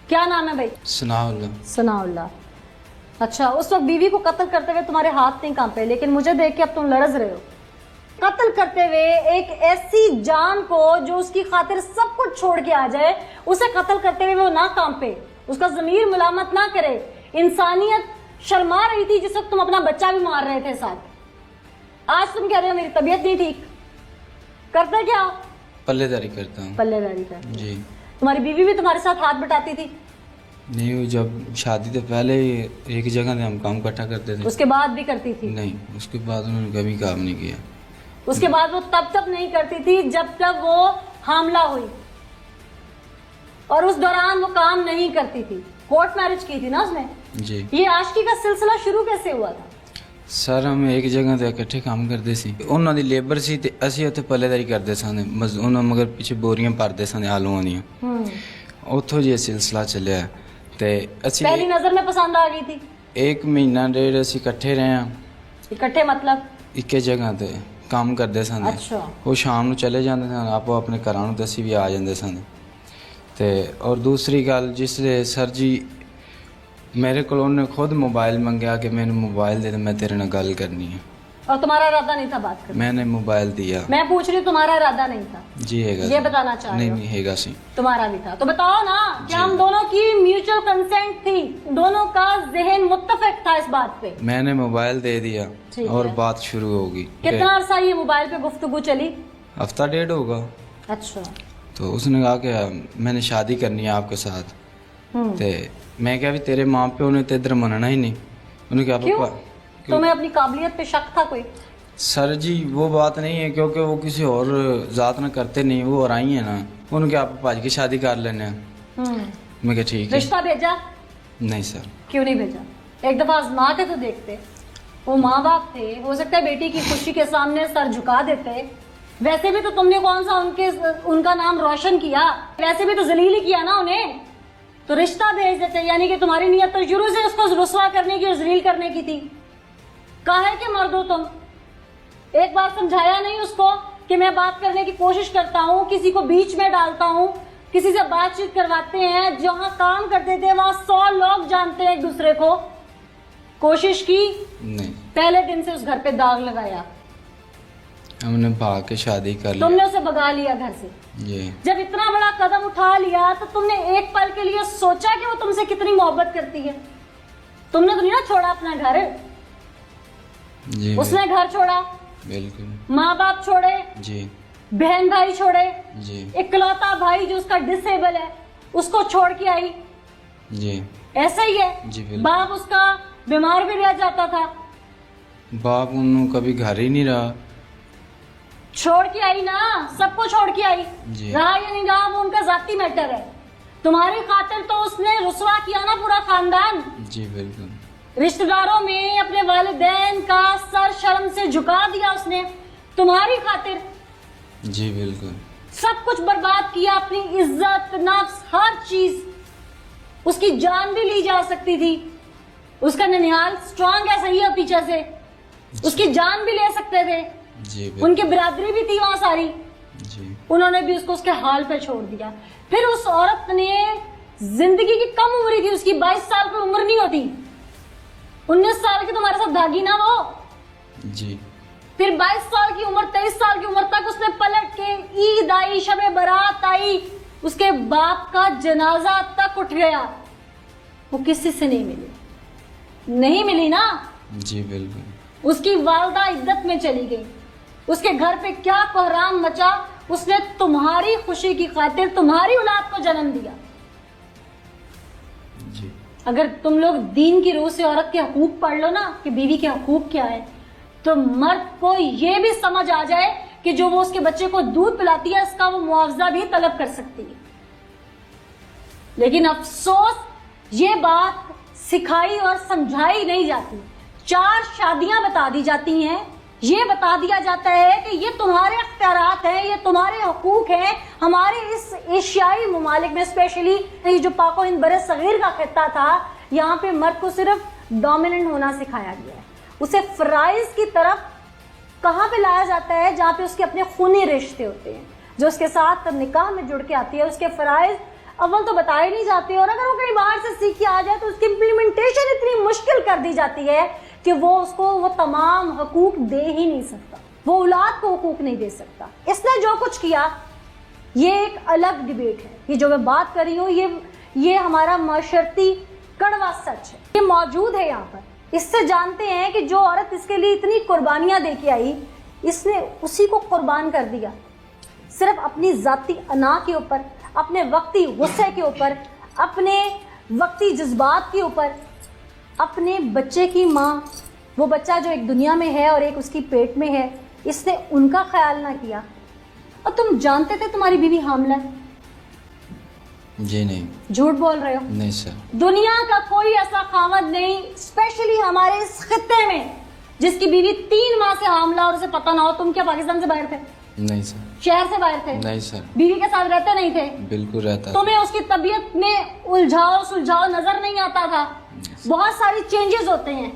क्या नाम है भाई? सनाउल्लाह। सनाउल्लाह। अच्छा, उस वक्त बीवी को कत्ल करते हुए तुम्हारे हाथ नहीं कांपे, लेकिन मुझे देख के अब तुम लरज रहे हो। कत्ल करते हुए एक ऐसी जान को जो उसकी खातिर सब कुछ छोड़ के आ जाए, उसे कत्ल करते हुए वो ना कांपे, उसका ज़मीर मुलामत ना करे, इंसानियत शर्मा रही थी जिस वक्त तुम अपना बच्चा भी मार रहे थे साथ। आज तुम कह रहे हो मेरी तबीयत नहीं ठीक। करते क्या? पल्लेदारी करता हूँ। पल्लेदारी करते। जी। तुम्हारी बीवी भी तुम्हारे साथ हाथ बटाती थी? नहीं, वो जब शादी से पहले एक जगह से हम काम इकट्ठा करते थे। उसके बाद भी करती थी? नहीं, उसके बाद उन्होंने कभी काम नहीं किया। उसके बाद वो तब तक नहीं करती थी जब तक वो हामला हुई, और उस दौरान वो काम नहीं करती थी। कोर्ट मैरिज की थी ना उसने? जी। ये आशिकी का सिलसिला शुरू कैसे हुआ था? सर हम एक जगह ਤੇ ਇਕੱਠੇ ਕੰਮ ਕਰਦੇ ਸੀ। ਉਹਨਾਂ ਦੀ ਲੇਬਰ ਸੀ ਤੇ ਅਸੀਂ ਉੱਥੇ ਪੱਲੇਦਾਰੀ ਕਰਦੇ ਸਾਂ। ਉਹਨਾਂ ਮਗਰ ਪਿੱਛੇ ਬੋਰੀਆਂ ਭਰਦੇ ਸਾਂ ਆਲੂਆਂ ਦੀਆਂ। ਉੱਥੋਂ ਜੀ ਇਹ ਸਿਲਸਿਲਾ ਚੱਲਿਆ ਤੇ ਅਸੀਂ पहली नजर में पसंद आ गई थी? एक महीना डेढ़ ਅਸੀਂ ਇਕੱਠੇ ਰਹੇ ਹਾਂ। इकट्ठे मतलब? ਇੱਕੇ ਜਗ੍ਹਾ ਤੇ ਕੰਮ ਕਰਦੇ ਸਾਂ। अच्छा। ਉਹ ਸ਼ਾਮ ਨੂੰ ਚਲੇ ਜਾਂਦੇ ਸਨ ਆਪੋ ਆਪਣੇ ਘਰਾਂ ਨੂੰ ਤੇ ਅਸੀਂ ਵੀ ਆ ਜਾਂਦੇ ਸਾਂ। ਤੇ ਔਰ ਦੂਸਰੀ ਗੱਲ, ਜਿਸਲੇ ਸਰ ਜੀ मेरे को उन्होंने खुद मोबाइल मंगया कि मैंने मोबाइल दे दे, मैं तेरे नाल गल करनी है। और तुम्हारा इरादा नहीं था बात करने? मैंने मोबाइल दिया। मैं पूछ रही हूँ, तुम्हारा इरादा नहीं था? जी हैगा। ये बताना चाह रहे हो? नहीं हैगा सी। तुम्हारा भी था तो बताओ ना कि हम दोनों की म्यूचुअल कंसेंट थी, दोनों का जहन मुत्तफिक था इस बात पे। मैंने मोबाइल दे दिया और बात शुरू होगी। कितना अरसा ये मोबाइल पे गुफ्तगू चली? हफ्ता डेढ़ होगा। अच्छा। तो उसने कहा कि मैंने शादी करनी है आपके साथ। ते मैं क्या भी तेरे माँ प्यो ने तो इधर मनना ही नहीं। उन्होंने क्या क्यों? तुम्हें अपनी काबिलियत पे शक था कोई? सर जी वो बात नहीं है, क्योंकि वो किसी और जात ना करते नहीं, वो और आई है ना। उन्होंने क्या आप भाजी की शादी कर लेने हैं। मैं क्या ठीक है। रिश्ता भेजा? नहीं सर। क्यों नहीं भेजा? एक दफा आजमा के तो देखते। वो माँ बाप थे, हो सकता है बेटी की खुशी के सामने सर झुका देते। वैसे भी तो तुमने कौन सा उनका नाम रोशन किया, वैसे भी तो जलील ही किया ना उन्हें। तो रिश्ता भेज देते, यानी कि तुम्हारी नियत तो शुरू से उसको रुस्वा करने की और जलील करने की थी। काहे के मर्द हो तुम? एक बार समझाया नहीं उसको कि मैं बात करने की कोशिश करता हूँ, किसी को बीच में डालता हूँ, किसी से बातचीत करवाते हैं। जहाँ काम करते थे वहां 100 लोग जानते हैं एक दूसरे को। कोशिश की? नहीं। पहले दिन से उस घर पे दाग लगाया। हमने भाग के शादी कर ली। तुमने उसे भगा लिया घर से। ये जब इतना बड़ा कदम उठा लिया तो तुमने एक पल के लिए सोचा कि वो तुमसे कितनी मोहब्बत करती है? तुमने तो नहीं ना छोड़ा अपना घर? जी। उसने घर छोड़ा? बिल्कुल। माँ बाप छोड़े? जी। बहन भाई छोड़े? जी। इकलौता भाई जो उसका डिसेबल है उसको छोड़ के आई? जी। ऐसा ही है? जी बिल्कुल। बाप उसका बीमार भी रह जाता था? बाप उन्होंने कभी घर ही नहीं रहा। छोड़ के आई ना, सबको छोड़ के आई। जी। रहा या नहीं रहा वो उनका जाती मैटर है। तुम्हारी खातिर तो उसने रुसवा किया ना पूरा खानदान। जी बिल्कुल। रिश्तेदारों में अपने वालिदैन का सर शर्म से झुका दिया उसने तुम्हारी खातिर। जी बिल्कुल। सब कुछ बर्बाद किया, अपनी इज्जत, नफ्स, हर चीज। उसकी जान भी ली जा सकती थी। उसका ननिहाल स्ट्रांग है, सही है पीछे से, उसकी जान भी ले सकते थे। जी। उनकी बिरादरी भी थी वहां सारी। जी। उन्होंने भी उसको उसके हाल पे छोड़ दिया। फिर उस औरत ने, जिंदगी की कम उम्र थी उसकी, 22 साल की उम्र नहीं होती, 19 साल की तुम्हारे साथ भागी ना वो। जी। फिर 22 साल की उम्र, 23 साल की उम्र तक उसने पलट के, ईद आई, शबे बारात आई, उसके बाप का जनाजा तक उठ गया, वो किसी से नहीं मिली। नहीं मिली ना? जी बिल्कुल। उसकी वालदा इद्दत में चली गई। उसके घर पे क्या कोहराम मचा। उसने तुम्हारी खुशी की खातिर तुम्हारी औलाद को जन्म दिया। जी। अगर तुम लोग दीन की रूह से औरत के हकूक पढ़ लो ना कि बीवी के हकूक क्या है, तो मर्द को ये भी समझ आ जाए कि जो वो उसके बच्चे को दूध पिलाती है इसका वो मुआवजा भी तलब कर सकती है। लेकिन अफसोस ये बात सिखाई और समझाई नहीं जाती। 4 शादियां बता दी जाती हैं, ये बता दिया जाता है कि ये तुम्हारे अख्तियारात हैं, ये तुम्हारे हकूक हैं। हमारे इस एशियाई ममालिक में, स्पेशली ये जो पाको हिंद बरे सगीर का खित्ता था, यहाँ पे मर्द को सिर्फ डोमिनेंट होना सिखाया गया है। उसे फराइज की तरफ कहाँ पे लाया जाता है? जहाँ पे उसके अपने खूनी रिश्ते होते हैं, जो उसके साथ निकाह में जुड़ के आती है। उसके फराइज अव्वल तो बताए नहीं जाते, और अगर वो कहीं बाहर से सीख के आ जाए तो उसकी इम्प्लीमेंटेशन इतनी मुश्किल कर दी जाती है कि वो उसको वो तमाम हकूक दे ही नहीं सकता, वो औलाद को हकूक नहीं दे सकता। इसने जो कुछ किया ये एक अलग डिबेट है। ये जो मैं बात कर रही हूँ ये हमारा माशरती कड़वा सच है, ये मौजूद है यहाँ पर। इससे जानते हैं कि जो औरत इसके लिए इतनी कुर्बानियां दे के आई, इसने उसी को कुर्बान कर दिया, सिर्फ अपनी जाती अना के ऊपर, अपने वक्ती गुस्से के ऊपर, अपने वक्ती जज्बात के ऊपर। अपने बच्चे की माँ, वो बच्चा जो एक दुनिया में है और एक उसकी पेट में है, इसने उनका ख्याल ना किया। और तुम जानते थे तुम्हारी बीवी हामला है? जी नहीं। झूठ बोल रहे हो? नहीं सर। दुनिया का कोई ऐसा खामद नहीं, स्पेशली हमारे इस खित्ते में, जिसकी बीवी 3 माह से हामला और उसे पता ना हो। तुम क्या पाकिस्तान से बाहर थे? नहीं सर। शहर से बाहर थे? नहीं सर। बीवी के साथ रहते नहीं थे? बिल्कुल रहता। तुम्हें उसकी तबीयत में उलझाव सुलझाव नजर नहीं आता था? बहुत सारी चेंजेस होते हैं।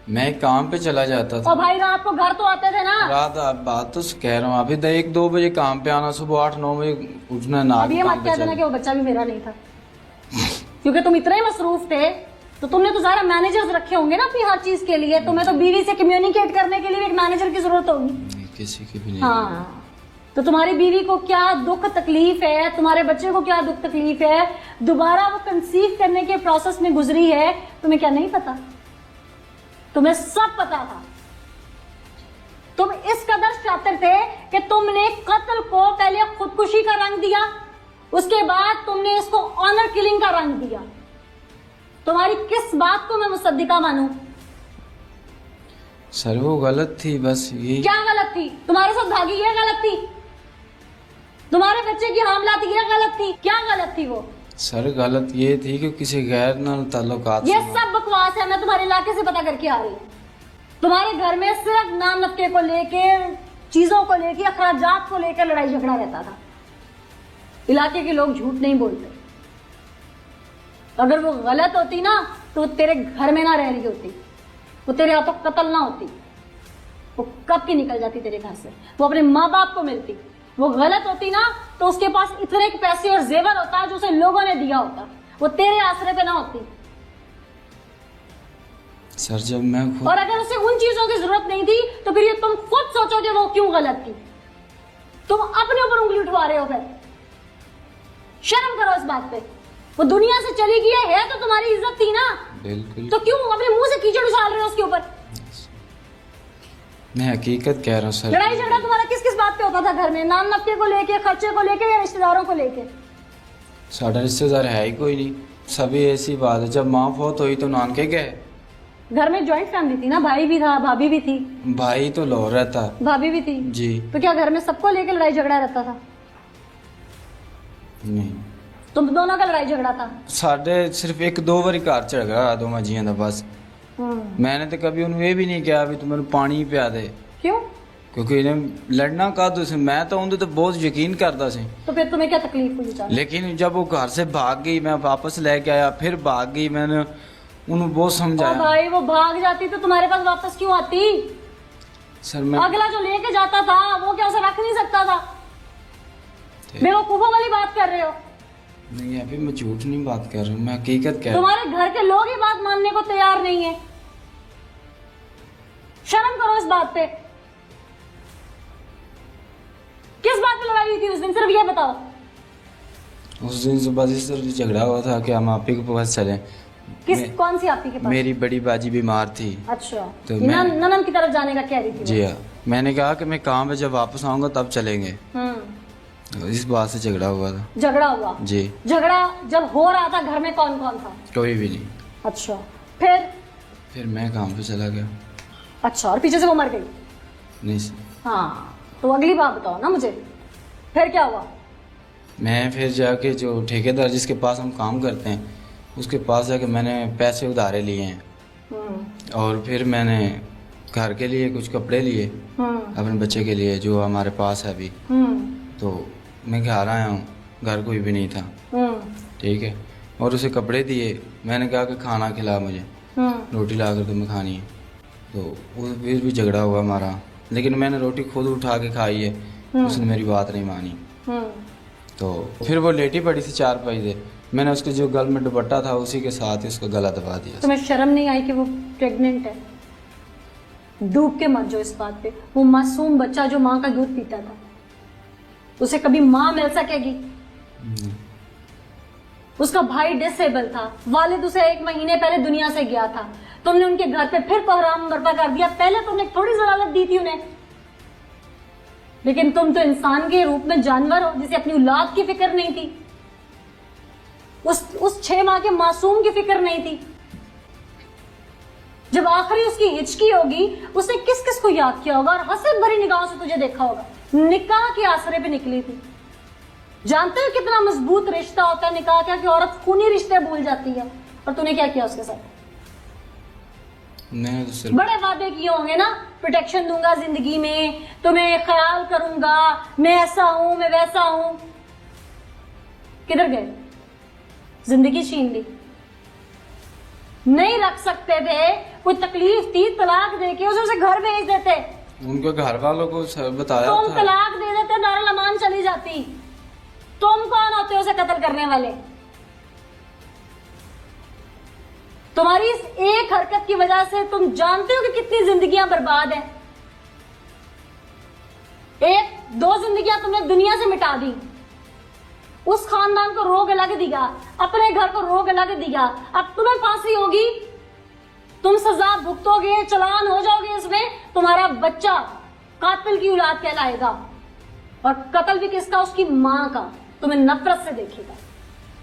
मैं काम पे चला जाता था। और भाई रात को घर तो आते थे ना? रात आप बात तो कह रहा हूँ, अभी 1-2 बजे काम पे आना, सुबह 8-9 बजे उठना, ना अब ये मत कह देना कि वो बच्चा भी मेरा नहीं था, क्योंकि तुम इतने मसरूफ थे तो तुमने तो सारा मैनेजर्स रखे होंगे ना अपनी हर चीज के लिए। तुम्हें तो बीवी से कम्युनिकेट करने के लिए एक मैनेजर की जरूरत होगी। किसी की भी नहीं। हाँ, तो तुम्हारी बीवी को क्या दुख तकलीफ है, तुम्हारे बच्चे को क्या दुख तकलीफ है, दोबारा वो कंसीव करने के प्रोसेस में गुजरी है, तुम्हें क्या नहीं पता? तुम्हें सब पता था। तुम इस कदर शातिर थे कि तुमने कत्ल को पहले खुदकुशी का रंग दिया, उसके बाद तुमने इसको ऑनर किलिंग का रंग दिया। तुम्हारी किस बात को मैं मुसद्दिका मानूं? सर वो गलत थी, बस ये। क्या गलत थी? तुम्हारे साथ भागी ये गलत थी? तुम्हारे बच्चे की हामलात ये गलत थी? क्या गलत थी वो? सर गलत ये थी कि किसी गैर नाल ताल्लुकात। ये सब बकवास है। मैं तुम्हारे इलाके से पता करके आ रही हूँ। तुम्हारे घर में सिर्फ नाम नक्के को लेके, चीजों को लेके, अखराजात को लेकर लड़ाई झगड़ा रहता था। इलाके के लोग झूठ नहीं बोलते। अगर वो गलत होती ना तो वो तेरे घर में ना रह रही होती, वो तेरे हाथों कत्ल ना होती, वो कब की निकल जाती तेरे घर से, वो अपने माँ बाप को मिलती। वो गलत होती ना तो उसके पास इतने पैसे और जेवर होता जो उसे लोगों ने दिया होता, वो तेरे आसरे पे ना होती। सर जब मैं खुद, और अगर उसे उन चीजों की जरूरत नहीं थी तो फिर ये तुम खुद सोचोगे वो क्यों गलत थी। तुम अपने ऊपर उंगली उठवा रहे हो। फिर शर्म करो इस बात पे। वो दुनिया से चली गई है तो तुम्हारी इज्जत थी ना, बिल्कुल। तो क्यों अपने मुंह से कीचड़ उछाल रहे हो उसके ऊपर? मैं हकीकत कह रहा हूँ सर। लड़ाई झगड़ा तुम्हारा किस किस बात पे होता था घर में? नाम नक्के को लेके, खर्चे को लेके, या रिश्तेदारों को लेके? साढ़ा रिश्तेदार है ही कोई नहीं, सभी ऐसी बात है। जब माँ फौत हुई तो नानके गए। घर में जॉइंट फैमिली थी ना, भाई भी था, भाभी भी थी। भाई तो लाहौर रहता। भाभी भी थी जी। तो क्या घर में सबको लेके लड़ाई झगड़ा रहता था? नहीं, तुम दोनों का लड़ाई झगड़ा था? साढ़े सिर्फ 1-2 बारी घर झगड़ा दो जियां दा बस। मैंने तो कभी उन्हें ये भी नहीं कहा भी तू मेरे पानी पिया दे। क्यों? क्योंकि इन्हें लड़ना कादू से, मैं तो उनके तो बहुत यकीन करता सी। तो फिर तुम्हें क्या तकलीफ हुई बेचारा? लेकिन जब वो घर से भाग गई, मैं वापस लेके आया, फिर भाग गई, मैंने उन्हें बहुत ओ समझाया। भाई वो भाग जाती तो तुम्हारे पास वापस क्यों आती? सर मैं अगला जो लेके जाता था वो क्या उसे रख नहीं सकता था? बेवकूफों वाली बात कर रहे हो। नहीं, अभी मैं झूठ नहीं बात कर रहा हूँ, मैं हकीकत कह रहा हूँ। तुम्हारे घर के लोग ही बात मानने को तैयार नहीं है। शर्म करो इस बात पे। किस बात पे लड़ाई हुई थी उस दिन, सिर्फ ये बताओ। उस दिन सुबह इस तरह झगड़ा हुआ था कि हम आप ही के पास चले। कौन सी आपकी के पास? मेरी बड़ी बाजी बीमार थी। अच्छा, तो ननन की तरफ जाने का कह रही थी? जी हाँ, मैंने कहा कि मैं काम पे जब वापस आऊंगा तब चलेंगे। इस बात से झगड़ा हुआ था। झगड़ा हुआ? जी। झगड़ा जब हो रहा था घर में कौन कौन था? कोई भी नहीं। अच्छा, फिर मैं काम पे चला गया। अच्छा, और पीछे से वो मर गई? नहीं सर। हाँ, तो अगली बात बताओ ना मुझे, फिर क्या हुआ? मैं फिर जाके जो ठेकेदार जिसके पास हम काम करते हैं उसके पास जाके मैंने पैसे उधारे लिए हैं। और फिर मैंने घर के लिए कुछ कपड़े लिए अपने बच्चे के लिए जो हमारे पास है अभी। तो मैं घर आया हूँ, घर कोई भी नहीं था। ठीक है, और उसे कपड़े दिए। मैंने कहा कि खाना खिला मुझे, रोटी ला कर तुम्हें खानी है। तो वो फिर भी झगड़ा हुआ हमारा, लेकिन मैंने रोटी खुद उठा के खाई है, उसने मेरी बात नहीं मानी। तो फिर वो लेटी पड़ी थी 4 से, मैंने उसके जो गल में दुपट्टा था उसी के साथ ही उसका गला दबा दिया। तुम्हें शर्म नहीं आई कि वो प्रेग्नेंट है? डूब के मर जाओ इस बात पे। वो मासूम बच्चा जो माँ का दूध पीता था, उसे कभी माँ मिल सकेगी? उसका भाई डिसेबल था, वालिद उसे 1 महीने पहले दुनिया से गया था, तुमने उनके घर पे फिर कोहराम बर्पा कर दिया। पहले तुमने थोड़ी जलालत दी थी उन्हें, लेकिन तुम तो इंसान के रूप में जानवर हो जिसे अपनी औलाद की फिक्र नहीं थी, उस 6 माह के मासूम की फिक्र नहीं थी। जब आखिरी उसकी हिचकी होगी, उसने किस किस को याद किया होगा और हसरत भरी निगाहों से तुझे देखा होगा। निकाह के आसरे पे निकली थी। जानते हो कितना मजबूत रिश्ता होता है निकाह का, कि औरत खूनी रिश्ते भूल जाती है। और तूने क्या किया उसके साथ? मैंने तो सिर्फ बड़े वादे किए होंगे ना, प्रोटेक्शन दूंगा जिंदगी में, तुम्हें ख्याल करूंगा, मैं ऐसा हूं, मैं वैसा हूं। किधर गए? जिंदगी छीन ली। नहीं रख सकते थे, कोई तकलीफ थी, तलाक देके उसे घर भेज देते। उनके घर वालों को बताया तुम था। तलाक दे देते, दारुल अमान चली जाती। तुम कौन होते हो उसे कत्ल करने वाले? तुम्हारी इस एक हरकत की वजह से तुम जानते हो कि कितनी जिंदगियां बर्बाद हैं। 1-2 जिंदगियां तुमने दुनिया से मिटा दी, उस खानदान को रोग अलग दिया, अपने घर को रोग अलग दिया। अब तुम्हें फांसी होगी, तुम सजा भुगतोगे, चालान हो जाओगे इसमें, तुम्हारा बच्चा कातिल की औलाद कहलाएगा। और कत्ल भी किसका? उसकी मां का। तुम्हें नफरत से देखेगा।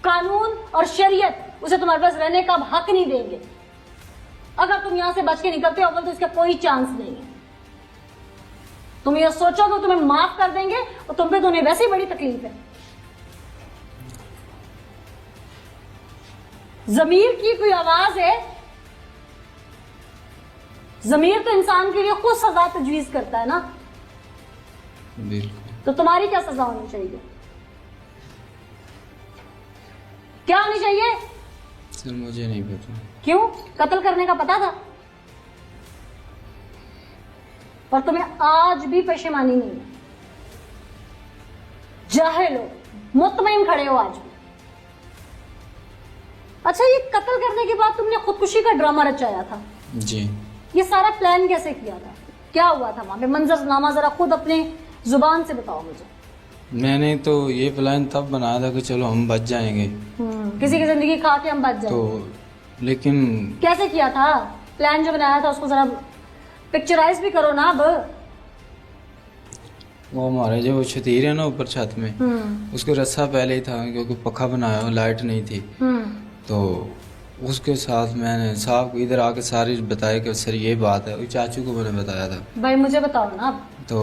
कानून और शरीयत उसे तुम्हारे पास रहने का हक नहीं देंगे। अगर तुम यहां से बच के निकलते हो तो इसका कोई चांस नहीं है। तुम ये सोचोगे तुम्हें माफ कर देंगे, और तुम पे तो उन्हें वैसे ही बड़ी तकलीफ है। जमीर की कोई आवाज है? जमीर तो इंसान के लिए खुद सजा तजवीज करता है ना। बिल्कुल। तो तुम्हारी क्या सजा होनी चाहिए? क्या होनी चाहिए? सर मुझे नहीं पता। क्यों? कत्ल करने का पता था और तुम्हें आज भी परेशानी नहीं है। जाहिल हो, मुतमईन खड़े हो आज भी। अच्छा, ये कत्ल करने के बाद तुमने खुदकुशी का ड्रामा रचाया था जी। ये सारा प्लान कैसे किया था? क्या हुआ था वहां पे? मंजरनामा जरा खुद अपने जुबान से बताओ मुझे। मैंने तो ये प्लान तब बनाया था कि चलो हम बच जाएंगे, किसी की जिंदगी खा के हम बच जाए। तो लेकिन कैसे किया था? प्लान जो बनाया था उसको जरा पिक्चराइज भी करो ना। अब वो हमारे जो छतीर है ना ऊपर छत में, उसके रस्सा पहले ही था क्योंकि पखा बनाया लाइट नहीं थी। तो उसके साथ मैंने साहब को इधर आके सारी बताया कि सर ये बात है, चाचू को मैंने बताया था। भाई मुझे बताओ ना अब। तो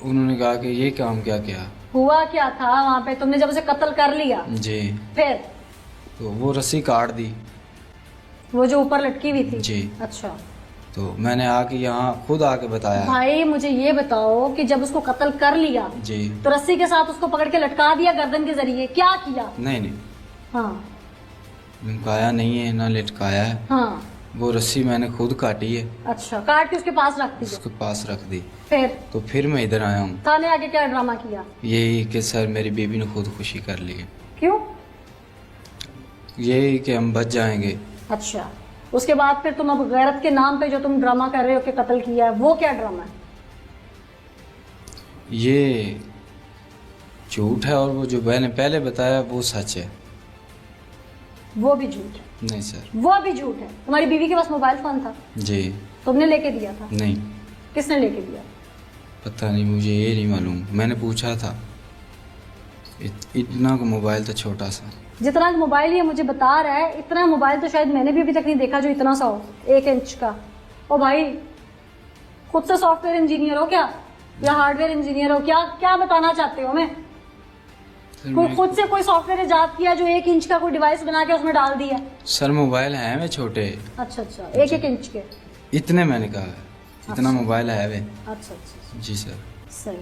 उन्होंने कहा कि ये काम क्या किया। हुआ क्या था वहां पे? तुमने जब उसे कत्ल कर लिया जी, फिर? तो वो रस्सी काट दी, वो जो ऊपर लटकी हुई थी। जी। अच्छा, तो मैंने आके यहाँ खुद आके बताया। भाई मुझे ये बताओ कि जब उसको कत्ल कर लिया जी, तो रस्सी के साथ उसको पकड़ के लटका दिया गर्दन के जरिए, क्या किया? नहीं हाँ लटकाया नहीं है ना लटकाया है, हाँ। वो रस्सी मैंने खुद काटी है, अच्छा, काट के उसके पास रख दी। उसके पास रख दी। फिर तो फिर मैं इधर आया हूँ। थाने आके क्या ड्रामा किया? यही कि सर मेरी बीबी ने खुदकुशी कर ली है। क्यों? यही कि हम बच जाएंगे। अच्छा, उसके बाद फिर तुम अब गैरत के नाम पे जो तुम ड्रामा कर रहे हो कि कत्ल किया है, वो क्या ड्रामा है? ये झूठ है और वो जो मैंने पहले बताया वो सच है। वो भी झूठ है? नहीं सर। वो भी झूठ है। तुम्हारी बीवी के पास मोबाइल फोन था? जी। तुमने लेके दिया था? नहीं किसने लेके दिया? पता नहीं, मुझे ये नहीं मालूम, मैंने पूछा था। इतना का मोबाइल था, छोटा सा। जितना मोबाइल ये मुझे बता रहा है, इतना मोबाइल तो शायद मैंने भी अभी तक नहीं देखा जो इतना सा हो, 1 इंच का। ओ भाई, खुद से सॉफ्टवेयर इंजीनियर हो क्या या हार्डवेयर इंजीनियर हो? क्या क्या बताना चाहते हो हमें? खुद से कोई सॉफ्टवेयर इजाद किया जो 1 इंच का कोई डिवाइस बना के उसमें डाल दिया? सर मोबाइल है वे छोटे। अच्छा अच्छा, 1-1 इंच के? इतने मैंने कहा, इतना मोबाइल है वे। अच्छा अच्छा, जी सर। सही।